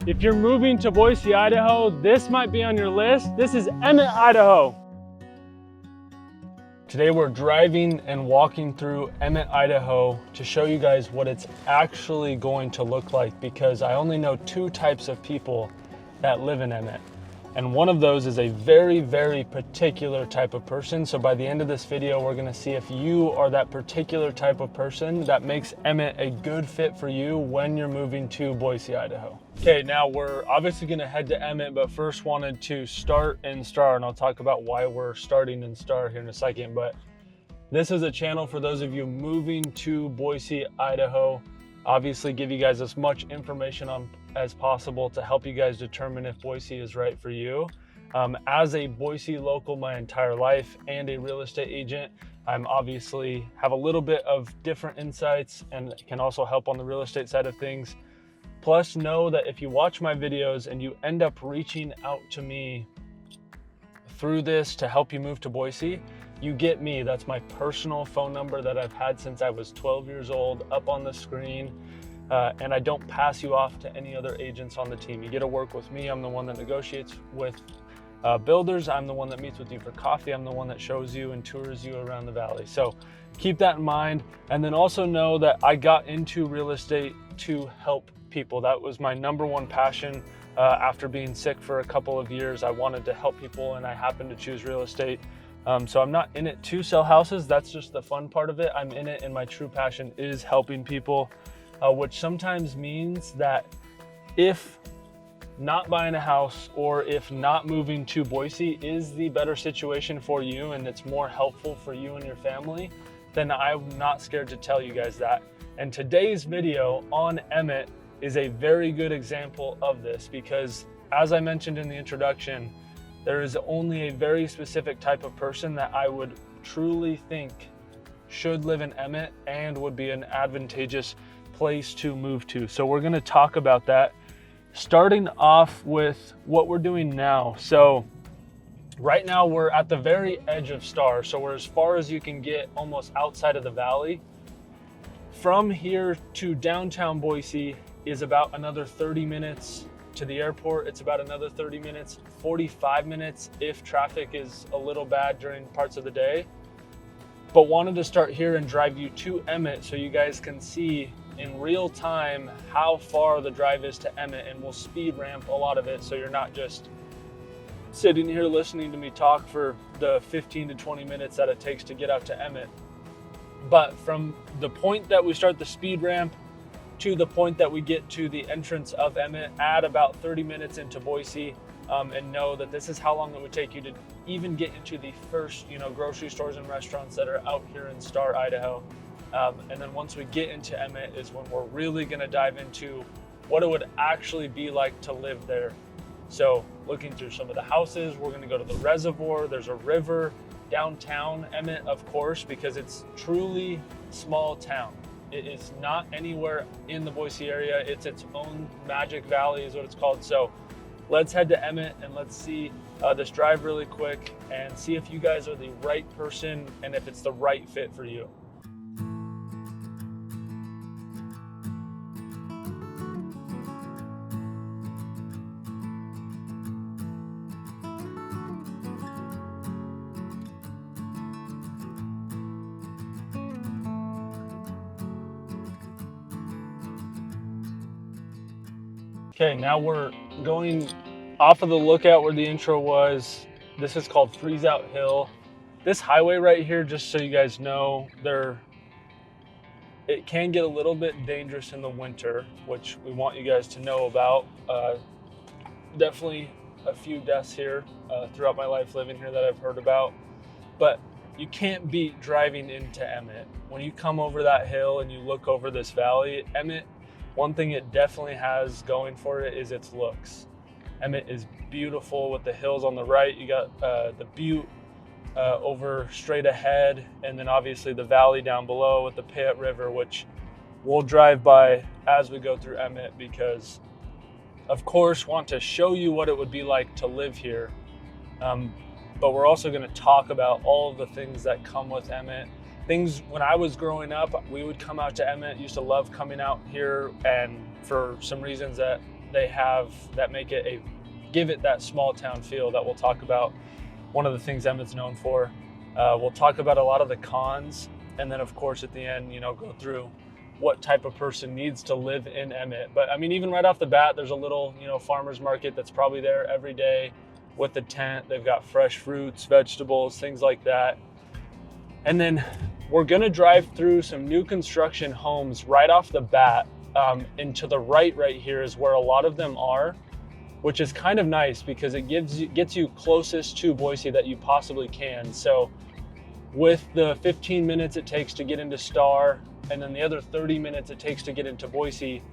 If you're moving to Boise, Idaho, this might be on your list. This is Emmett, Idaho. Today we're driving and walking through Emmett, Idaho to show you guys what it's actually going to look like, because I only know two types of people that live in Emmett. And one of those is a very, very particular type of person. So by the end of this video, we're gonna see if you are that particular type of person that makes Emmett a good fit for you when you're moving to Boise, Idaho. Okay, now we're obviously gonna head to Emmett, but first wanted to start in Star, and I'll talk about why we're starting in Star here in a second. But this is a channel for those of you moving to Boise, Idaho. Obviously give you guys as much information on as possible to help you guys determine if Boise is right for you. As a Boise local my entire life and a real estate agent, I'm obviously have a little bit of different insights and can also help on the real estate side of things. Plus, know that if you watch my videos and you end up reaching out to me through this to help you move to Boise, you get me. That's my personal phone number that I've had since I was 12 years old, up on the screen. And I don't pass you off to any other agents on the team. You get to work with me. I'm the one that negotiates with builders. I'm the one that meets with you for coffee. I'm the one that shows you and tours you around the valley. So keep that in mind. And then also know that I got into real estate to help people. That was my number one passion. After being sick for a couple of years, I wanted to help people, and I happened to choose real estate. So I'm not in it to sell houses. That's just the fun part of it. I'm in it, and my true passion is helping people, which sometimes means that if not buying a house or if not moving to Boise is the better situation for you and it's more helpful for you and your family, then I'm not scared to tell you guys that. And today's video on Emmett is a very good example of this, because as I mentioned in the introduction, there is only a very specific type of person that I would truly think should live in Emmett and would be an advantageous place to move to. So we're going to talk about that, starting off with what we're doing now. So right now we're at the very edge of Star. So we're as far as you can get, almost outside of the valley. From here to downtown Boise is about another 30 minutes. To the airport, it's about another 30 minutes, 45 minutes if traffic is a little bad during parts of the day. But wanted to start here and drive you to Emmett so you guys can see in real time how far the drive is to Emmett, and we'll speed ramp a lot of it so you're not just sitting here listening to me talk for the 15 to 20 minutes that it takes to get out to Emmett. But from the point that we start the speed ramp to the point that we get to the entrance of Emmett, add about 30 minutes into Boise, and know that this is how long it would take you to even get into the first, grocery stores and restaurants that are out here in Star, Idaho. And then once we get into Emmett is when we're really gonna dive into what it would actually be like to live there. So looking through some of the houses, we're gonna go to the reservoir, there's a river, downtown Emmett, of course, because it's truly small town. It is not anywhere in the Boise area. It's its own magic valley is what it's called. So let's head to Emmett and let's see this drive really quick and see if you guys are the right person and if it's the right fit for you. Okay, now we're going off of the lookout where the intro was. This is called Freeze Out Hill. This highway right here, just so you guys know, it can get a little bit dangerous in the winter, which we want you guys to know about. Definitely a few deaths here throughout my life living here that I've heard about. But you can't beat driving into Emmett. When you come over that hill and you look over this valley, Emmett, one thing it definitely has going for it is its looks. Emmett is beautiful with the hills on the right. You got the butte over straight ahead, and then obviously the valley down below with the Payette River, which we'll drive by as we go through Emmett because, of course, want to show you what it would be like to live here. But we're also going to talk about all of the things that come with Emmett. Things when I was growing up, we would come out to Emmett, used to love coming out here, and for some reasons that they have that make it give it that small town feel that we'll talk about. One of the things Emmett's known for. We'll talk about a lot of the cons, and then of course at the end, go through what type of person needs to live in Emmett. But I mean, even right off the bat, there's a little, farmer's market that's probably there every day with the tent. They've got fresh fruits, vegetables, things like that. And then we're gonna drive through some new construction homes right off the bat. And to the right here is where a lot of them are, which is kind of nice because it gets you closest to Boise that you possibly can. So with the 15 minutes it takes to get into Star, and then the other 30 minutes it takes to get into Boise,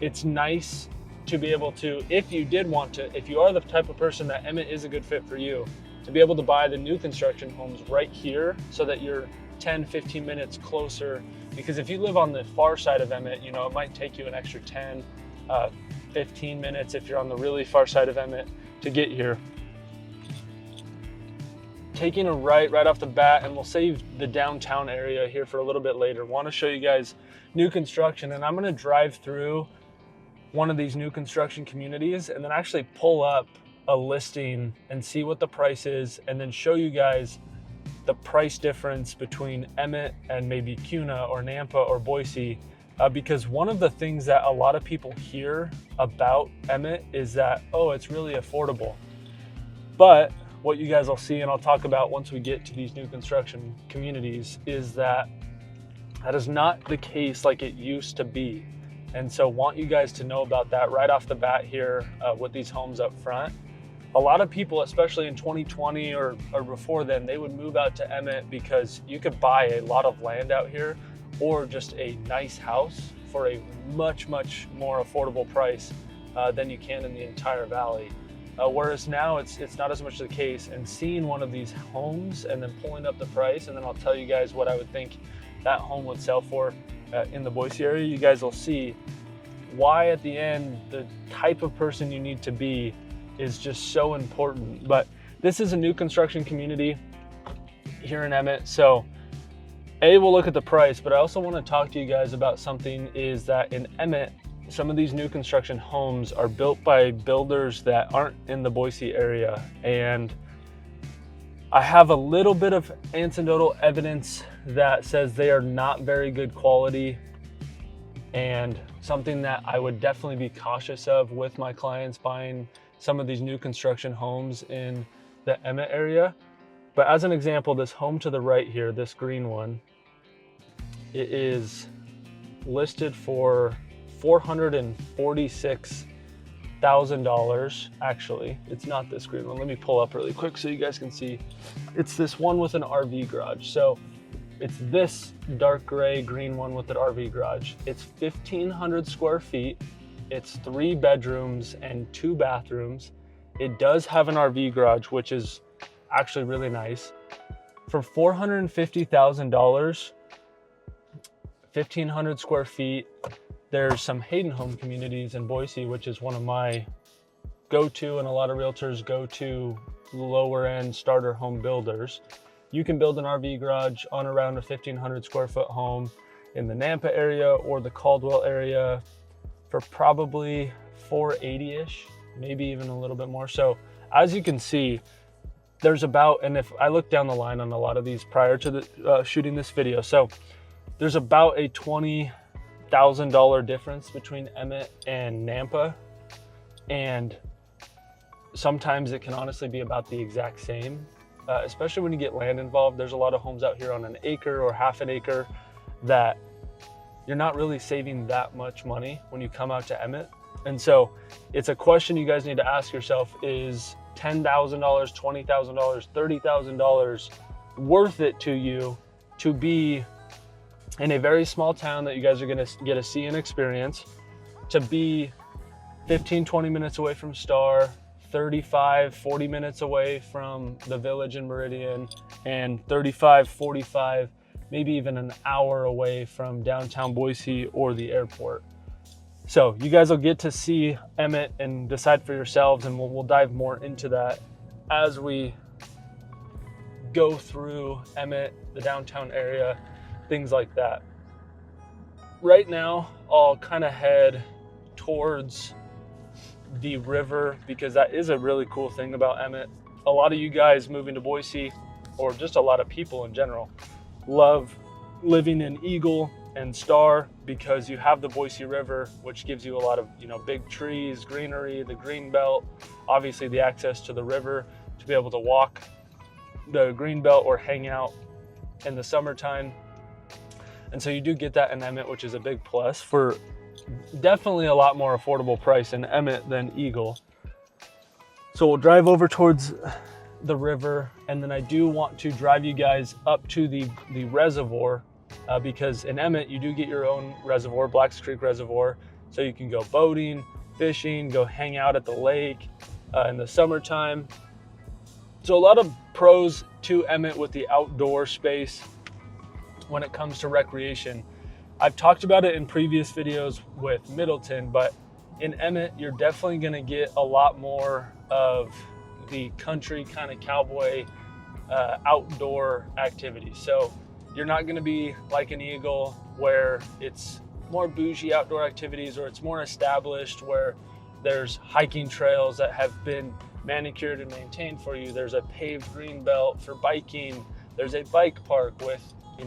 it's nice to be able to, if you are the type of person that Emmett is a good fit for you, to be able to buy the new construction homes right here so that you're 10, 15 minutes closer. Because if you live on the far side of Emmett, it might take you an extra 10, 15 minutes if you're on the really far side of Emmett to get here. Taking a right off the bat, and we'll save the downtown area here for a little bit later. Want to show you guys new construction, and I'm going to drive through one of these new construction communities and then actually pull up a listing and see what the price is, and then show you guys the price difference between Emmett and maybe Kuna or Nampa or Boise. Because one of the things that a lot of people hear about Emmett is that, oh, it's really affordable. But what you guys will see, and I'll talk about once we get to these new construction communities, is that is not the case like it used to be. And so want you guys to know about that right off the bat here with these homes up front. A lot of people, especially in 2020 or before then, they would move out to Emmett because you could buy a lot of land out here or just a nice house for a much, much more affordable price than you can in the entire valley. Whereas now it's not as much the case. And seeing one of these homes and then pulling up the price, and then I'll tell you guys what I would think that home would sell for in the Boise area, you guys will see why at the end the type of person you need to be is just so important. But this is a new construction community here in Emmett. So we'll look at the price, but I also want to talk to you guys about something, is that in Emmett, some of these new construction homes are built by builders that aren't in the Boise area. And I have a little bit of anecdotal evidence that says they are not very good quality, and something that I would definitely be cautious of with my clients buying some of these new construction homes in the Emmett area. But as an example, this home to the right here, this green one, it is listed for $446,000. Actually, it's not this green one. Let me pull up really quick so you guys can see. It's this one with an RV garage. So it's this dark gray green one with an RV garage. It's 1,500 square feet. It's 3 bedrooms and 2 bathrooms. It does have an RV garage, which is actually really nice. For $450,000, 1,500 square feet. There's some Hayden home communities in Boise, which is one of my go-to, and a lot of realtors go to lower end starter home builders. You can build an RV garage on around a 1,500 square foot home in the Nampa area or the Caldwell area for probably $480-ish, maybe even a little bit more. So as you can see, there's about, and if I look down the line on a lot of these prior to the shooting this video, so there's about a $20,000 difference between Emmett and Nampa, and sometimes it can honestly be about the exact same, especially when you get land involved. There's a lot of homes out here on an acre or half an acre that you're not really saving that much money when you come out to Emmett. And so it's a question you guys need to ask yourself: is $10,000, $20,000, $30,000 worth it to you to be in a very small town that you guys are gonna get to see and experience, to be 15, 20 minutes away from Star, 35, 40 minutes away from the village in Meridian, and 35, 45, maybe even an hour away from downtown Boise or the airport? So you guys will get to see Emmett and decide for yourselves, and we'll dive more into that as we go through Emmett, the downtown area, things like that. Right now, I'll kind of head towards the river, because that is a really cool thing about Emmett. A lot of you guys moving to Boise, or just a lot of people in general, love living in Eagle and Star because you have the Boise River, which gives you a lot of, big trees, greenery, the green belt, obviously the access to the river to be able to walk the green belt or hang out in the summertime. And so you do get that in Emmett, which is a big plus, for definitely a lot more affordable price in Emmett than Eagle. So we'll drive over towards the river, and then I do want to drive you guys up to the reservoir, because in Emmett you do get your own reservoir, Blacks Creek Reservoir, so you can go boating, fishing, go hang out at the lake in the summertime. So a lot of pros to Emmett with the outdoor space when it comes to recreation. I've talked about it in previous videos with Middleton, but in Emmett, you're definitely gonna get a lot more of the country kind of cowboy outdoor activities. So you're not gonna be like an Eagle where it's more bougie outdoor activities, or it's more established where there's hiking trails that have been manicured and maintained for you. There's a paved green belt for biking. There's a bike park with,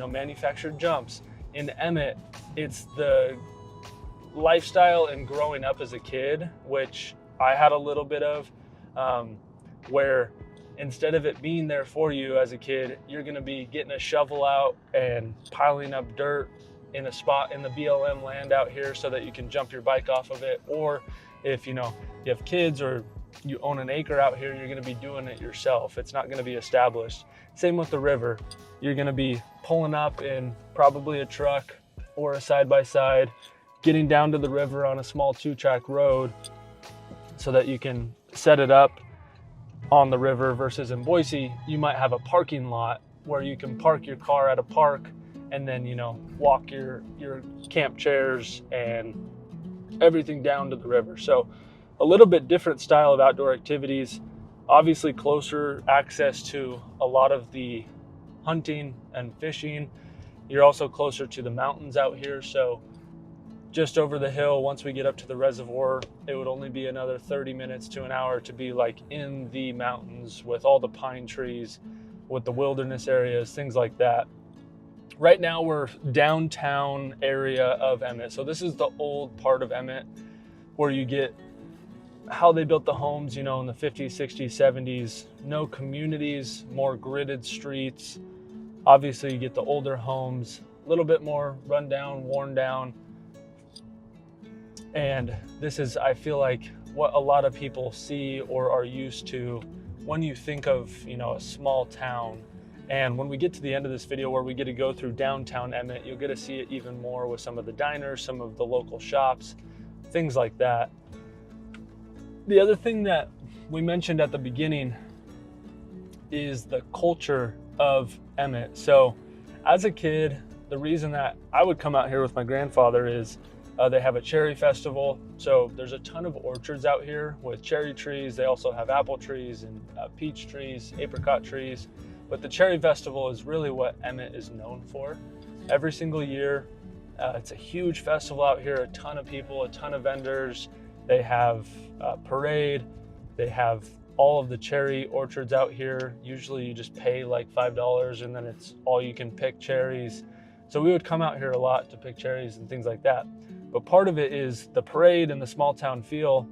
manufactured jumps. In Emmett, it's the lifestyle and growing up as a kid, which I had a little bit of, where instead of it being there for you as a kid, you're gonna be getting a shovel out and piling up dirt in a spot in the BLM land out here so that you can jump your bike off of it. Or if you have kids or you own an acre out here, you're gonna be doing it yourself. It's not gonna be established. Same with the river. You're gonna be pulling up in probably a truck or a side-by-side, getting down to the river on a small 2-track road so that you can set it up on the river, versus in Boise, you might have a parking lot where you can park your car at a park and then, walk your camp chairs and everything down to the river. So a little bit different style of outdoor activities, obviously closer access to a lot of the hunting and fishing. You're also closer to the mountains out here. So just over the hill, once we get up to the reservoir, it would only be another 30 minutes to an hour to be like in the mountains with all the pine trees, with the wilderness areas, things like that. Right now we're downtown area of Emmett. So this is the old part of Emmett where you get how they built the homes, in the 50s, 60s, 70s. No communities, more gridded streets. Obviously you get the older homes, a little bit more run down, worn down. And this is, I feel like, what a lot of people see or are used to when you think of, a small town. And when we get to the end of this video where we get to go through downtown Emmett, you'll get to see it even more with some of the diners, some of the local shops, things like that. The other thing that we mentioned at the beginning is the culture of Emmett. So as a kid, the reason that I would come out here with my grandfather is they have a cherry festival. So there's a ton of orchards out here with cherry trees. They also have apple trees and peach trees, apricot trees. But the cherry festival is really what Emmett is known for. Every single year, it's a huge festival out here, a ton of people, a ton of vendors. They have a parade. They have all of the cherry orchards out here. Usually you just pay like $5 and then it's all you can pick cherries. So we would come out here a lot to pick cherries and things like that. But part of it is the parade and the small town feel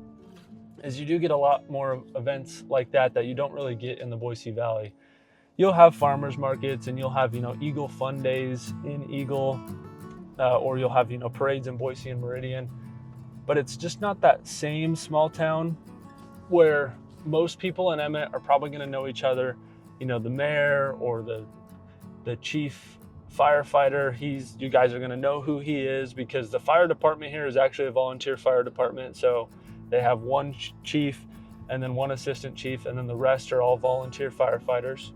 is you do get a lot more events like that you don't really get in the Boise Valley. You'll have farmers markets and you'll have, Eagle Fun Days in Eagle, or you'll have, parades in Boise and Meridian. But it's just not that same small town where most people in Emmett are probably going to know each other. The mayor or the chief firefighter, you guys are going to know who he is, because the fire department here is actually a volunteer fire department. So they have one chief and then one assistant chief, and then the rest are all volunteer firefighters.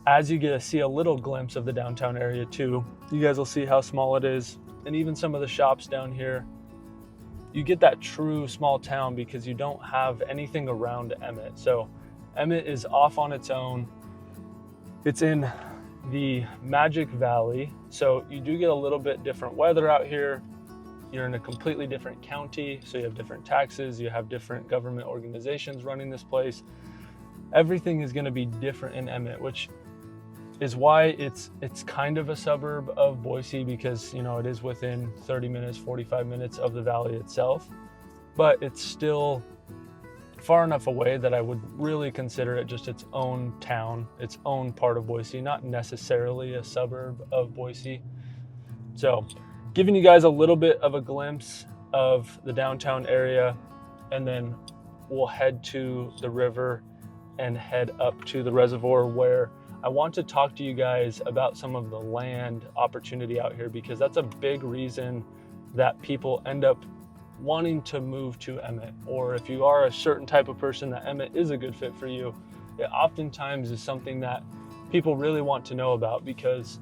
As you get to see a little glimpse of the downtown area too, you guys will see how small it is. And even some of the shops down here, you get that true small town because you don't have anything around Emmett. So Emmett is off on its own. It's in the Magic Valley. So you do get a little bit different weather out here. you're in a completely different county, so you have different taxes, you have different government organizations running this place. Everything is going to be different in Emmett, which is why it's kind of a suburb of Boise, because it is within 30 minutes, 45 minutes of the valley itself, but it's still far enough away that I would really consider it just its own town, its own part of Boise, not necessarily a suburb of Boise. So giving you guys a little bit of a glimpse of the downtown area, and then we'll head to the river and head up to the reservoir, where I want to talk to you guys about some of the land opportunity out here, because that's a big reason that people end up wanting to move to Emmett. Or if you are a certain type of person that Emmett is a good fit for you, it oftentimes is something that people really want to know about, because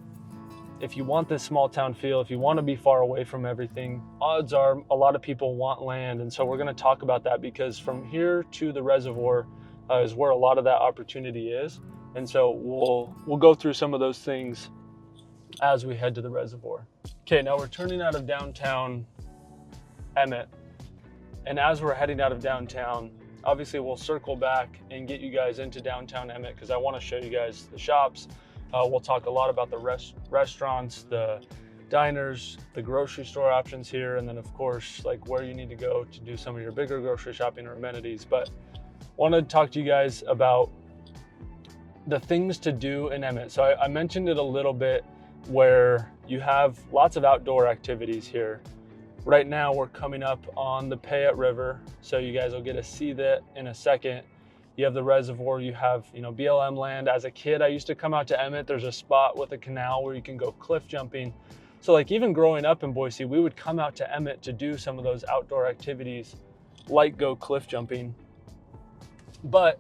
if you want this small town feel, if you want to be far away from everything, odds are a lot of people want land. And so we're going to talk about that, because from here to the reservoir is where a lot of that opportunity is. And so we'll go through some of those things as we head to the reservoir. Okay, now we're turning out of downtown Emmett. And as we're heading out of downtown, obviously we'll circle back and get you guys into downtown Emmett, because I want to show you guys the shops. We'll talk a lot about the restaurants, the diners, the grocery store options here, and then of course, like where you need to go to do some of your bigger grocery shopping or amenities. But wanted to talk to you guys about the things to do in Emmett. So I mentioned it a little bit, where you have lots of outdoor activities here. Right now we're coming up on the Payette River, so you guys will get to see that in a second. You have the reservoir, you have BLM land. As a kid, I used to come out to Emmett. There's a spot with a canal where you can go cliff jumping. So like even growing up in Boise, we would come out to Emmett to do some of those outdoor activities, like go cliff jumping. But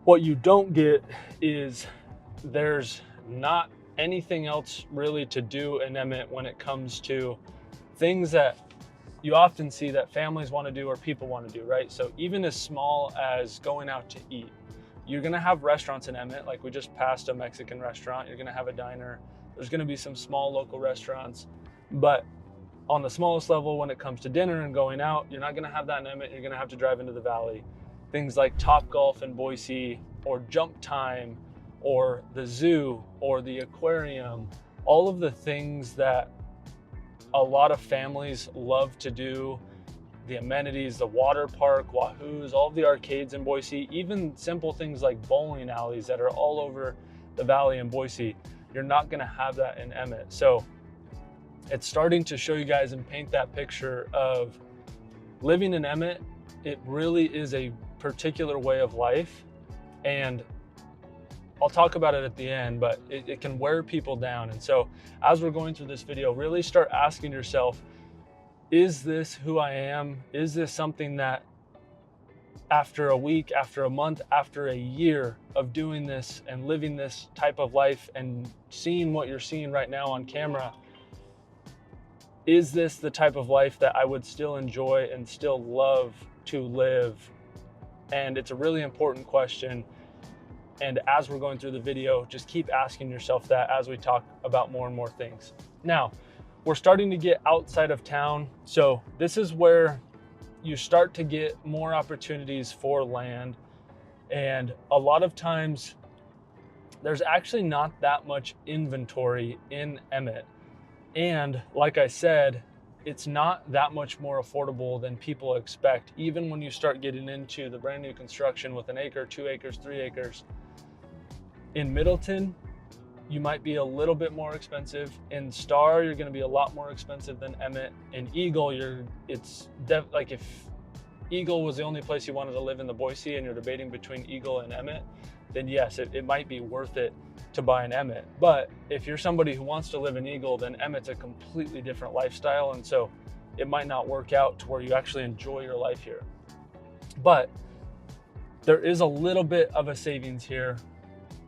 what you don't get is there's not anything else really to do in Emmett when it comes to things that you often see that families want to do or people want to do, right? So even as small as going out to eat, you're going to have restaurants in Emmett. Like we just passed a Mexican restaurant. You're going to have a diner. There's going to be some small local restaurants. But on the smallest level, when it comes to dinner and going out, you're not going to have that in Emmett. You're going to have to drive into the valley. Things like Top Golf in Boise, or Jump Time, or the zoo, or the aquarium, all of the things that a lot of families love to do, the amenities, the water park, Wahoo's, all of the arcades in Boise, even simple things like bowling alleys that are all over the valley in Boise, you're not going to have that in Emmett. So it's starting to show you guys and paint that picture of living in Emmett. It really is a particular way of life, and I'll talk about it at the end, but it can wear people down. And so as we're going through this video, really start asking yourself, is this who I am? Is this something that after a week, after a month, after a year of doing this and living this type of life and seeing what you're seeing right now on camera, is this the type of life that I would still enjoy and still love to live? And it's a really important question. And as we're going through the video, just keep asking yourself that as we talk about more and more things. Now, we're starting to get outside of town. So this is where you start to get more opportunities for land. And a lot of times there's actually not that much inventory in Emmett. And like I said, it's not that much more affordable than people expect. Even when you start getting into the brand new construction with an acre, 2 acres, 3 acres. In Middleton, you might be a little bit more expensive. In Star, you're going to be a lot more expensive than Emmett. In Eagle, like if Eagle was the only place you wanted to live in the Boise and you're debating between Eagle and Emmett, then yes, it might be worth it to buy an Emmett. But if you're somebody who wants to live in Eagle, then Emmett's a completely different lifestyle. And so it might not work out to where you actually enjoy your life here. But there is a little bit of a savings here.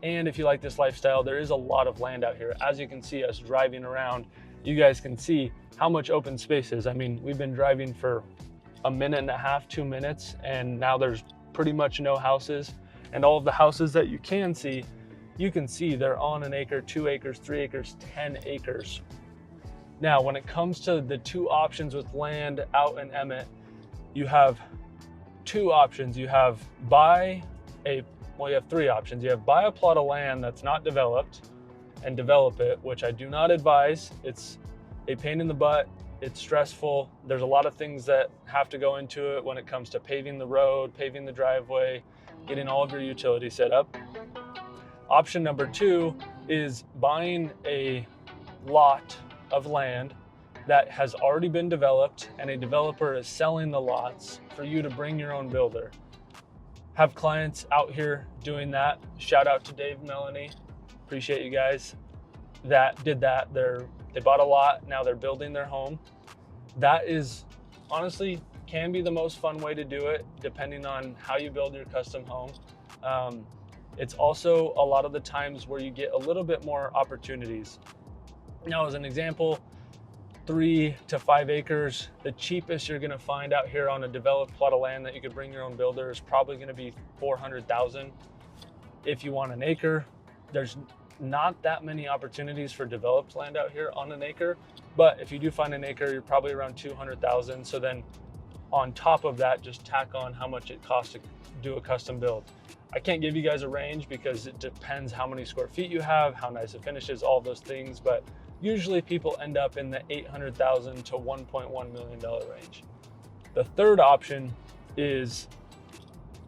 And if you like this lifestyle, there is a lot of land out here. As you can see us driving around, you guys can see how much open space is. I mean, we've been driving for a minute and a half, 2 minutes, and now there's pretty much no houses. And all of the houses that you can see they're on an acre, 2 acres, 3 acres, 10 acres. Now, when it comes to the two options with land out in Emmett, you have two options. You have you have three options. You have buy a plot of land that's not developed and develop it, which I do not advise. It's a pain in the butt. It's stressful. There's a lot of things that have to go into it when it comes to paving the road, paving the driveway, getting all of your utilities set up. Option number two is buying a lot of land that has already been developed and a developer is selling the lots for you to bring your own builder. Have clients out here doing that. Shout out to Dave and Melanie. Appreciate you guys that did that. They bought a lot, now they're building their home. That is honestly can be the most fun way to do it, depending on how you build your custom home. It's also a lot of the times where you get a little bit more opportunities. Now, as an example, 3 to 5 acres, the cheapest you're gonna find out here on a developed plot of land that you could bring your own builder is probably gonna be $400,000. If you want an acre, there's not that many opportunities for developed land out here on an acre, but if you do find an acre, you're probably around 200,000. So then on top of that, just tack on how much it costs to do a custom build. I can't give you guys a range because it depends how many square feet you have, how nice it finishes, all those things, but usually people end up in the $800,000 to $1.1 million range. The third option is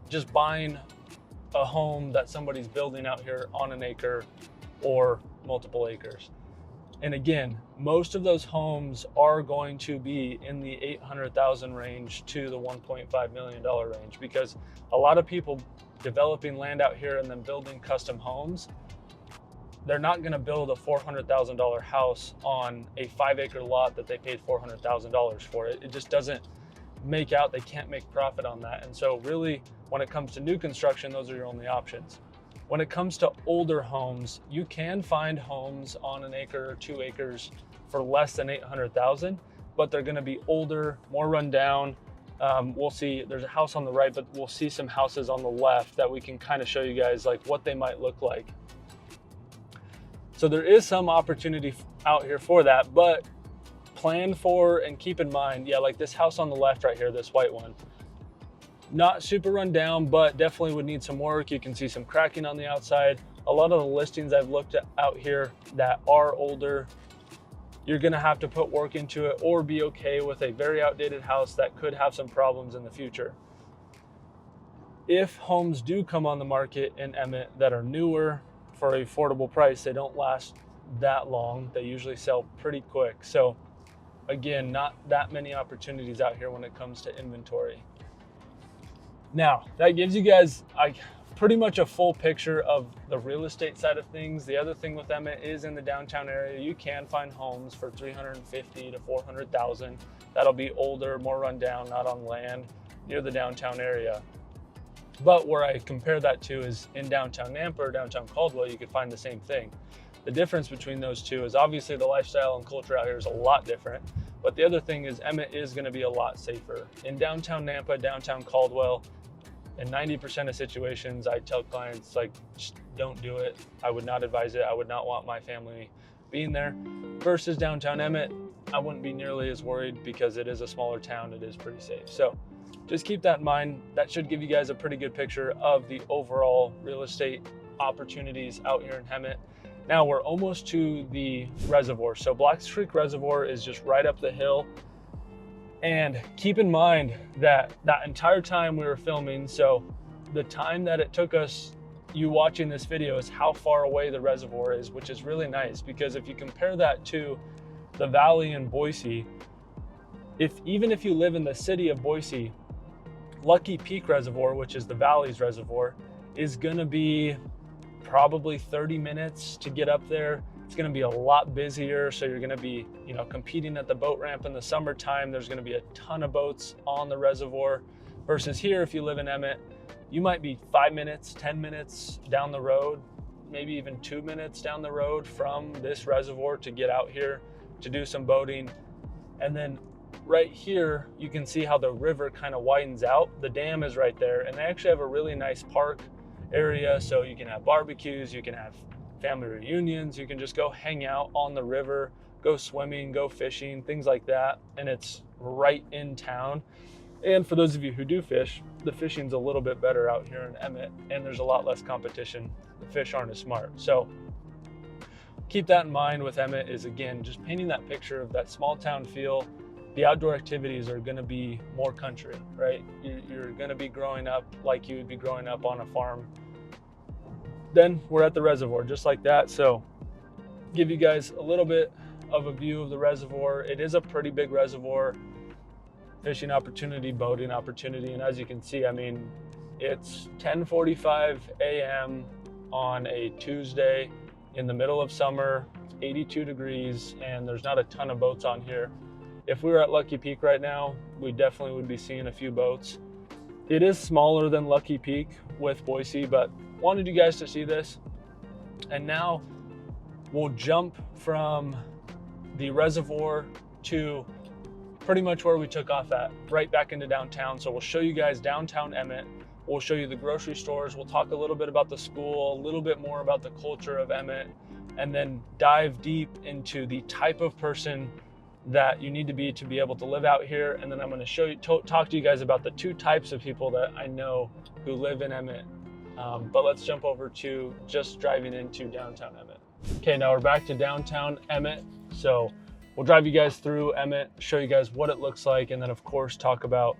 just buying a home that somebody's building out here on an acre or multiple acres. And again, most of those homes are going to be in the 800,000 range to the $1.5 million range, because a lot of people developing land out here and then building custom homes, they're not going to build a $400,000 house on a 5-acre lot that they paid $400,000 for. It just doesn't make out. They can't make profit on that. And so really, when it comes to new construction, those are your only options. When it comes to older homes, you can find homes on an acre or 2 acres for less than 800,000, but they're going to be older, more run down. We'll see, there's a house on the right, but we'll see some houses on the left that we can kind of show you guys like what they might look like. So there is some opportunity out here for that, but plan for and keep in mind, yeah, like this house on the left right here, this white one, not super run down, but definitely would need some work. You can see some cracking on the outside. A lot of the listings I've looked at out here that are older, you're gonna have to put work into it or be okay with a very outdated house that could have some problems in the future. If homes do come on the market in Emmett that are newer for an affordable price, they don't last that long. They usually sell pretty quick. So again, not that many opportunities out here when it comes to inventory. Now, that gives you guys pretty much a full picture of the real estate side of things. The other thing with Emmett is in the downtown area, you can find homes for $350,000 to $400,000. That'll be older, more run down, not on land near the downtown area. But where I compare that to is in downtown Nampa or downtown Caldwell, you could find the same thing. The difference between those two is obviously the lifestyle and culture out here is a lot different. But the other thing is Emmett is going to be a lot safer. In downtown Nampa, downtown Caldwell, in 90% of situations, I tell clients, like, just don't do it. I would not advise it. I would not want my family being there. Versus downtown Emmett, I wouldn't be nearly as worried because it is a smaller town. It is pretty safe. So just keep that in mind. That should give you guys a pretty good picture of the overall real estate opportunities out here in Emmett. Now we're almost to the reservoir. So Blacks Creek Reservoir is just right up the hill. And keep in mind that that entire time we were filming, so the time that it took us, you watching this video, is how far away the reservoir is, which is really nice, because if you compare that to the valley in Boise, even if you live in the city of Boise, Lucky Peak Reservoir, which is the valley's reservoir, is gonna be probably 30 minutes to get up there. It's going to be a lot busier, so you're going to be, competing at the boat ramp in the summertime. There's going to be a ton of boats on the reservoir. Versus here, if you live in Emmett, you might be 5 minutes, 10 minutes down the road, maybe even 2 minutes down the road from this reservoir to get out here to do some boating. And then right here, you can see how the river kind of widens out. The dam is right there, and they actually have a really nice park area, so you can have barbecues, you can have family reunions, you can just go hang out on the river, go swimming, go fishing, things like that. And it's right in town. And for those of you who do fish, the fishing's a little bit better out here in Emmett, and there's a lot less competition. The fish aren't as smart. So keep that in mind with Emmett, is again, just painting that picture of that small town feel. The outdoor activities are gonna be more country, right? You're gonna be growing up like you would be growing up on a farm. Then we're at the reservoir, just like that. So give you guys a little bit of a view of the reservoir. It is a pretty big reservoir. Fishing opportunity, boating opportunity. And as you can see, I mean, it's 10:45 a.m. on a Tuesday in the middle of summer. It's 82 degrees and there's not a ton of boats on here. If we were at Lucky Peak right now, we definitely would be seeing a few boats. It is smaller than Lucky Peak with Boise, but wanted you guys to see this. And now we'll jump from the reservoir to pretty much where we took off at, right back into downtown. So we'll show you guys downtown Emmett. We'll show you the grocery stores. We'll talk a little bit about the school, a little bit more about the culture of Emmett, and then dive deep into the type of person that you need to be able to live out here. And then I'm going to show you, talk to you guys about the two types of people that I know who live in Emmett. But let's jump over to just driving into downtown Emmett. Okay, now we're back to downtown Emmett. So we'll drive you guys through Emmett, show you guys what it looks like, and then of course talk about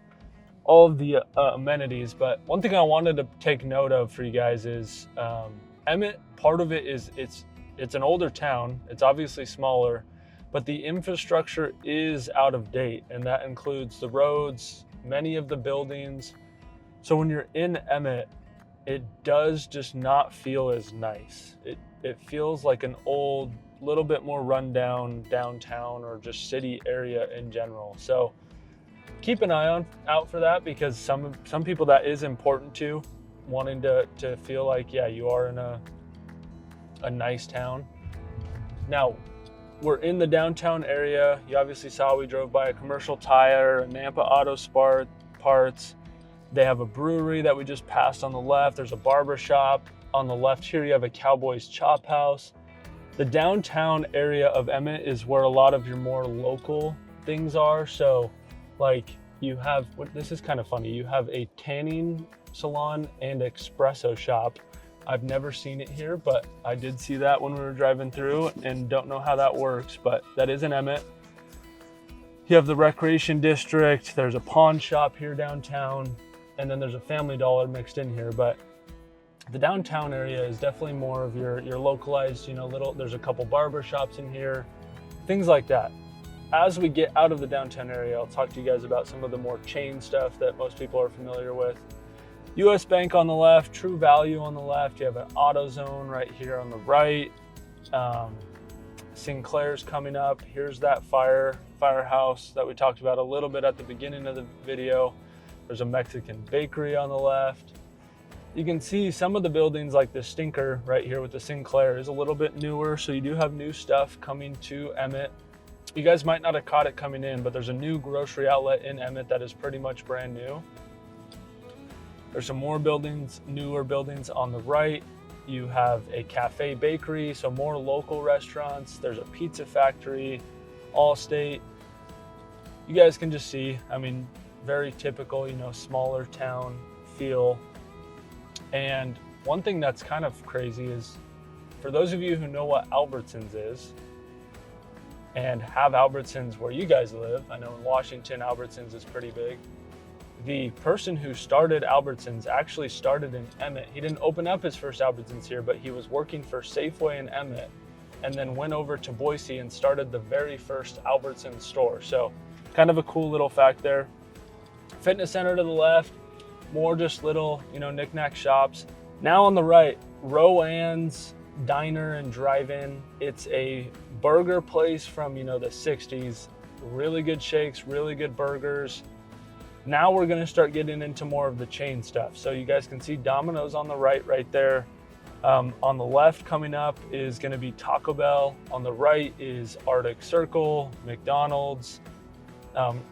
all of the amenities. But one thing I wanted to take note of for you guys is Emmett, part of it is it's an older town. It's obviously smaller, but the infrastructure is out of date, and that includes the roads, many of the buildings. So when you're in Emmett, it does just not feel as nice. It feels like an old, little bit more rundown downtown or just city area in general. So keep an eye out for that, because some people that is important to, wanting to feel like, yeah, you are in a nice town. Now, we're in the downtown area. You obviously saw we drove by a Commercial Tire, a Nampa Auto Parts. They have a brewery that we just passed on the left. There's a barber shop. On the left here, you have a Cowboys Chop House. The downtown area of Emmett is where a lot of your more local things are. So like you have, this is kind of funny, you have a tanning salon and espresso shop. I've never seen it here, but I did see that when we were driving through, and don't know how that works, but that is in Emmett. You have the recreation district. There's a pawn shop here downtown, and then there's a Family Dollar mixed in here. But the downtown area is definitely more of your localized, there's a couple barber shops in here, things like that. As we get out of the downtown area, I'll talk to you guys about some of the more chain stuff that most people are familiar with. US Bank on the left, True Value on the left. You have an AutoZone right here on the right. Sinclair's coming up. Here's that firehouse that we talked about a little bit at the beginning of the video. There's a Mexican bakery on the left. You can see some of the buildings, like the Stinker right here with the Sinclair, is a little bit newer. So you do have new stuff coming to Emmett. You guys might not have caught it coming in, but there's a new grocery outlet in Emmett that is pretty much brand new. There's some more buildings, newer buildings on the right. You have a cafe bakery, so more local restaurants. There's a pizza factory, Allstate. You guys can just see, I mean, very typical, smaller town feel. And one thing that's kind of crazy is, for those of you who know what Albertsons is and have Albertsons where you guys live, I know in Washington, Albertsons is pretty big. The person who started Albertsons actually started in Emmett. He didn't open up his first Albertsons here, but he was working for Safeway in Emmett and then went over to Boise and started the very first Albertsons store. So kind of a cool little fact there. Fitness center to the left, more just little, knick-knack shops. Now on the right, Roan's Diner and Drive-In. It's a burger place from, the 60s. Really good shakes, really good burgers. Now we're gonna start getting into more of the chain stuff. So you guys can see Domino's on the right there. On the left coming up is gonna be Taco Bell. On the right is Arctic Circle, McDonald's.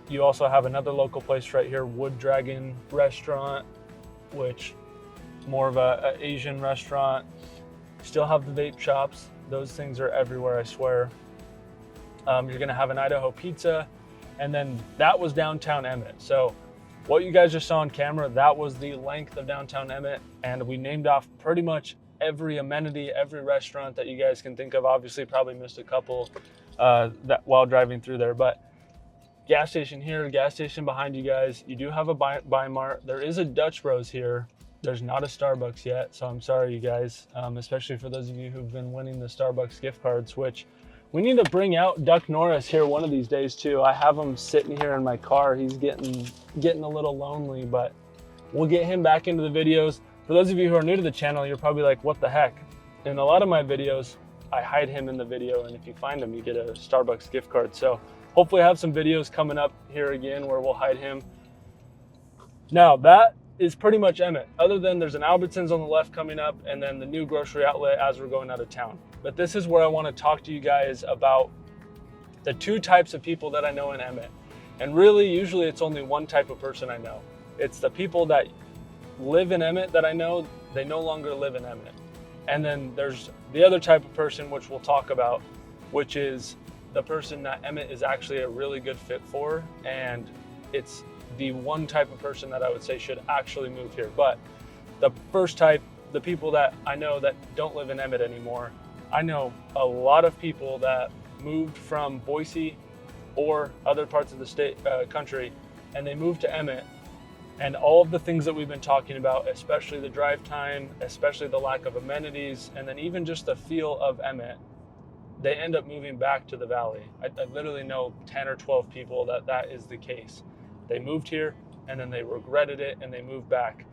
You also have another local place right here, Wood Dragon Restaurant, which more of a Asian restaurant. Still have the vape shops. Those things are everywhere, I swear. You're gonna have an Idaho pizza, and then that was downtown Emmett. So what you guys just saw on camera, that was the length of downtown Emmett, and we named off pretty much every amenity, every restaurant that you guys can think of. Obviously, probably missed a couple that while driving through there, but gas station here, gas station behind you guys. You do have a Bi-Mart. There is a Dutch Bros here. There's not a Starbucks yet, so I'm sorry, you guys, especially for those of you who've been winning the Starbucks gift cards, which we need to bring out Duck Norris here one of these days too. I have him sitting here in my car. He's getting a little lonely, but we'll get him back into the videos. For those of you who are new to the channel, you're probably like, what the heck? In a lot of my videos, I hide him in the video, and if you find him, you get a Starbucks gift card. So hopefully I have some videos coming up here again where we'll hide him. Now that is pretty much Emmett, other than there's an Albertsons on the left coming up, and then the new grocery outlet as we're going out of town. But this is where I want to talk to you guys about the two types of people that I know in Emmett. And really, usually it's only one type of person I know. It's the people that live in Emmett that I know, they no longer live in Emmett. And then there's the other type of person, which we'll talk about, which is the person that Emmett is actually a really good fit for. And it's the one type of person that I would say should actually move here. But the first type, the people that I know that don't live in Emmett anymore, I know a lot of people that moved from Boise or other parts of the state, country, and they moved to Emmett, and all of the things that we've been talking about, especially the drive time, especially the lack of amenities, and then even just the feel of Emmett, they end up moving back to the valley. I literally know 10 or 12 people that is the case. They moved here and then they regretted it and they moved back.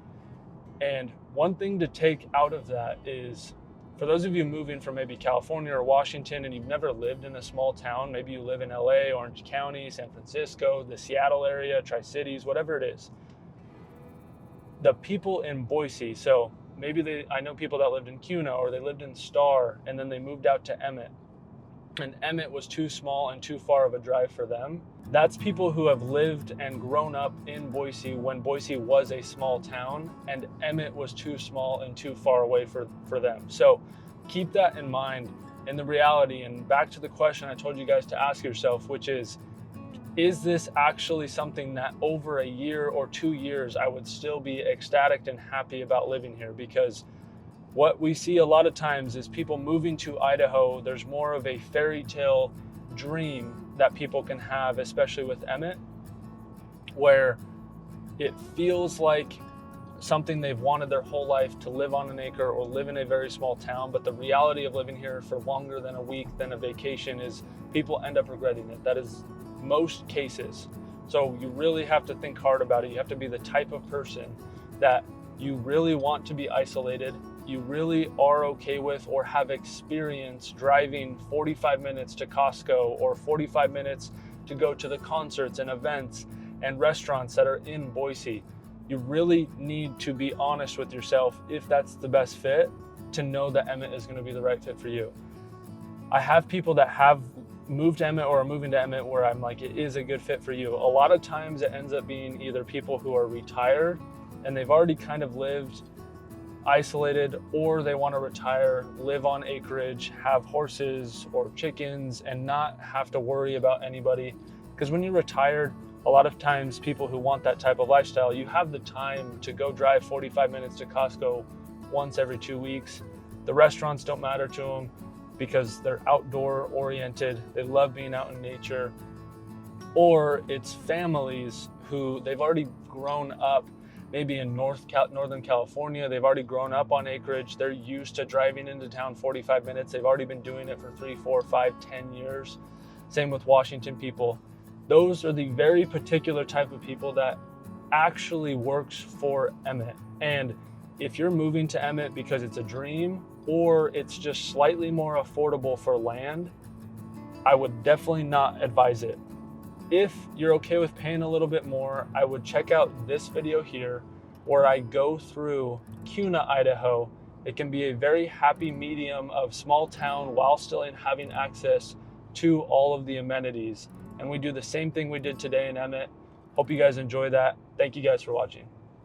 And one thing to take out of that is, for those of you moving from maybe California or Washington and you've never lived in a small town, maybe you live in LA, Orange County, San Francisco, the Seattle area, Tri-Cities, whatever it is, the people in Boise, so maybe I know people that lived in Kuna or they lived in Star and then they moved out to Emmett, and Emmett was too small and too far of a drive for them. That's people who have lived and grown up in Boise when Boise was a small town and Emmett was too small and too far away for them. So keep that in mind in the reality. And back to the question I told you guys to ask yourself, which is this actually something that over a year or 2 years I would still be ecstatic and happy about living here? Because what we see a lot of times is people moving to Idaho, there's more of a fairy tale dream that people can have, especially with Emmett, where it feels like something they've wanted their whole life, to live on an acre or live in a very small town. But the reality of living here for longer than a week, than a vacation, is people end up regretting it. That is most cases. So you really have to think hard about it. You have to be the type of person that you really want to be isolated. You really are okay with or have experience driving 45 minutes to Costco or 45 minutes to go to the concerts and events and restaurants that are in Boise. You really need to be honest with yourself if that's the best fit, to know that Emmett is going to be the right fit for you. I have people that have moved to Emmett or are moving to Emmett where I'm like, it is a good fit for you. A lot of times it ends up being either people who are retired and they've already kind of lived isolated, or they want to retire, live on acreage, have horses or chickens, and not have to worry about anybody. Because when you're retired, a lot of times people who want that type of lifestyle, you have the time to go drive 45 minutes to Costco once every 2 weeks. The restaurants don't matter to them because they're outdoor oriented. They love being out in nature. Or it's families who they've already grown up maybe in Northern California. They've already grown up on acreage. They're used to driving into town 45 minutes. They've already been doing it for 3, 4, 5, 10 years. Same with Washington people. Those are the very particular type of people that actually works for Emmett. And if you're moving to Emmett because it's a dream or it's just slightly more affordable for land, I would definitely not advise it. If you're okay with paying a little bit more, I would check out this video here where I go through Kuna, Idaho. It can be a very happy medium of small town while still having access to all of the amenities. And we do the same thing we did today in Emmett. Hope you guys enjoy that. Thank you guys for watching.